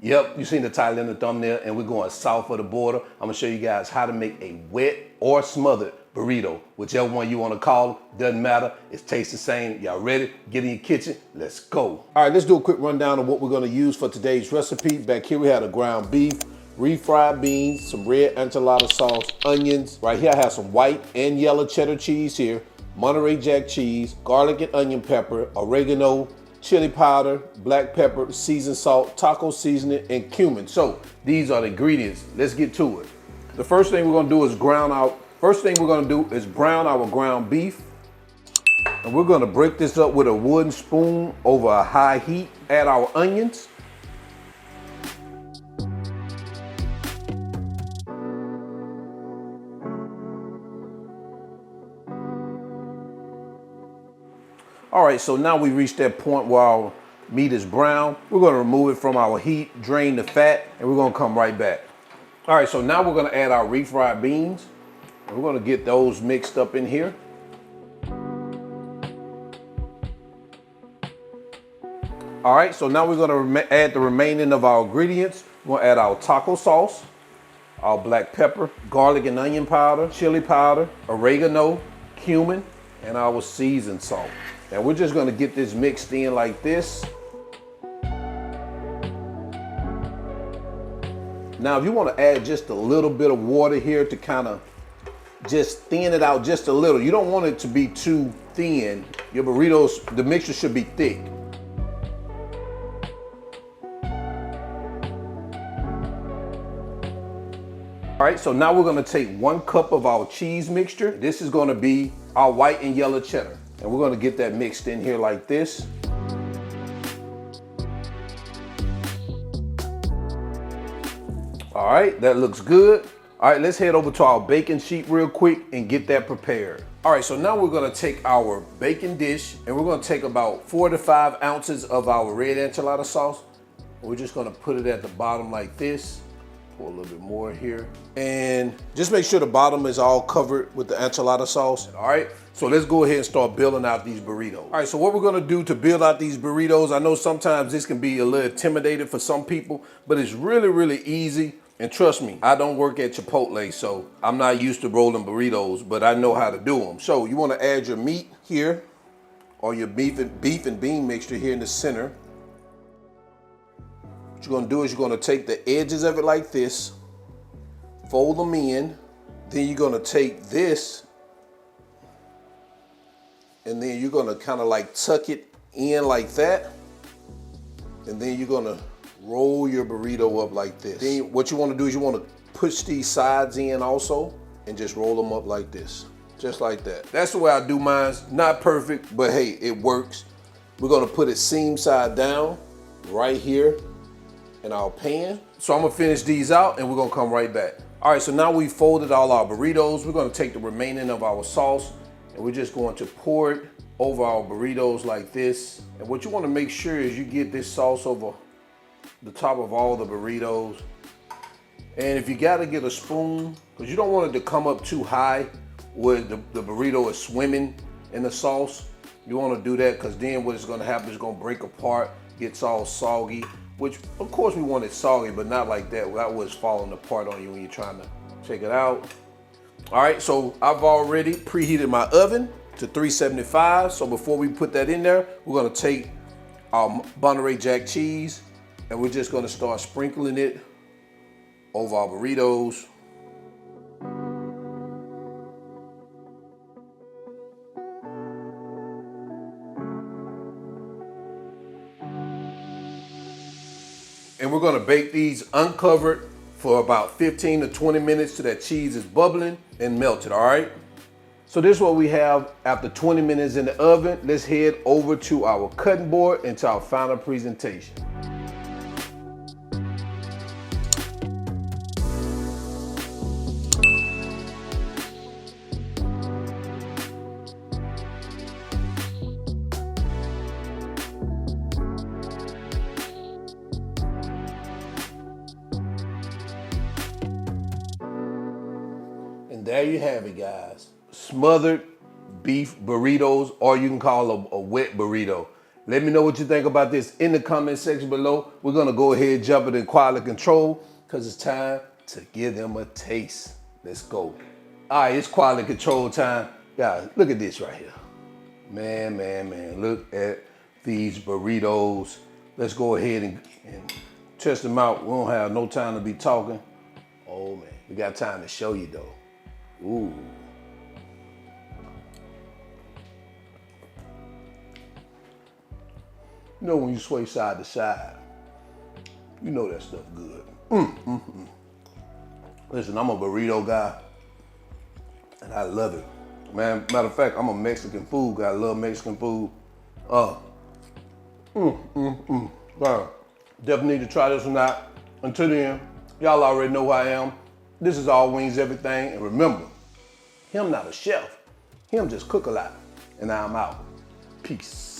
Yep, you seen the title in the thumbnail, and we're going south of the border. I'm gonna show you guys how to make a wet or smothered burrito. Whichever one you wanna call it, doesn't matter. It tastes the same. Y'all ready? Get in your kitchen, let's go. All right, let's do a quick rundown of what we're gonna use for today's recipe. Back here we have a ground beef, refried beans, some red enchilada sauce, onions. Right here I have some white and yellow cheddar cheese here, Monterey Jack cheese, garlic and onion pepper, oregano, chili powder, black pepper, seasoned salt, taco seasoning, and cumin. So these are the ingredients. Let's get to it. The first thing we're gonna do is brown our ground beef. And we're gonna break this up with a wooden spoon over a high heat. Add our onions. All right, so now we reached that point where our meat is brown. We're gonna remove it from our heat, drain the fat, and we're gonna come right back. All right, so now we're gonna add our refried beans. And we're gonna get those mixed up in here. All right, so now we're gonna add the remaining of our ingredients. We're gonna add our taco sauce, our black pepper, garlic and onion powder, chili powder, oregano, cumin, and our seasoned salt. And we're just gonna get this mixed in like this. Now, if you wanna add just a little bit of water here to kind of just thin it out just a little. You don't want it to be too thin. Your burritos, the mixture should be thick. All right, so now we're gonna take 1 cup of our cheese mixture. This is gonna be our white and yellow cheddar. And we're gonna get that mixed in here like this. All right, that looks good. All right, let's head over to our baking sheet real quick and get that prepared. All right, so now we're gonna take our baking dish and we're gonna take about 4 to 5 ounces of our red enchilada sauce. We're just gonna put it at the bottom like this. Pour a little bit more here. And just make sure the bottom is all covered with the enchilada sauce. All right, so let's go ahead and start building out these burritos. All right, so what we're gonna do to build out these burritos, I know sometimes this can be a little intimidating for some people, but it's really, really easy. And trust me, I don't work at Chipotle, so I'm not used to rolling burritos, but I know how to do them. So you wanna add your meat here, or your beef and bean mixture here in the center. What you're gonna do is you're gonna take the edges of it like this, fold them in, then you're gonna take this, and then you're gonna kind of like tuck it in like that, and then you're gonna roll your burrito up like this. Then what you wanna do is you wanna push these sides in also, and just roll them up like this, just like that. That's the way I do mine. Not perfect, but hey, it works. We're gonna put it seam side down right here in our pan. So I'm gonna finish these out and we're gonna come right back. All right, so now we folded all our burritos. We're gonna take the remaining of our sauce and we're just going to pour it over our burritos like this. And what you wanna make sure is you get this sauce over the top of all the burritos. And if you gotta get a spoon, because you don't want it to come up too high where the burrito is swimming in the sauce. You wanna do that because then what is gonna happen is it's gonna break apart, gets all soggy, which of course we want it soggy, but not like that. That was falling apart on you when you're trying to check it out. All right, so I've already preheated my oven to 375. So before we put that in there, we're gonna take our Monterey Jack cheese and we're just gonna start sprinkling it over our burritos. And we're gonna bake these uncovered for about 15 to 20 minutes till that cheese is bubbling and melted, all right? So this is what we have after 20 minutes in the oven. Let's head over to our cutting board and to our final presentation. There you have it, guys. Smothered beef burritos, or you can call them a wet burrito. Let me know what you think about this in the comment section below. We're gonna go ahead and jump it in quality control because it's time to give them a taste. Let's go. All right, it's quality control time. Guys, look at this right here. Man, look at these burritos. Let's go ahead and test them out. We don't have no time to be talking. Oh man, we got time to show you though. Ooh. You know when you sway side to side, you know that stuff good. Listen, I'm a burrito guy, and I love it. Man, matter of fact, I'm a Mexican food guy. I love Mexican food. Wow. Definitely need to try this one out. Until then, y'all already know who I am. This is All Wings Everything, and remember, him not a chef. Him just cook a lot. And I'm out. Peace.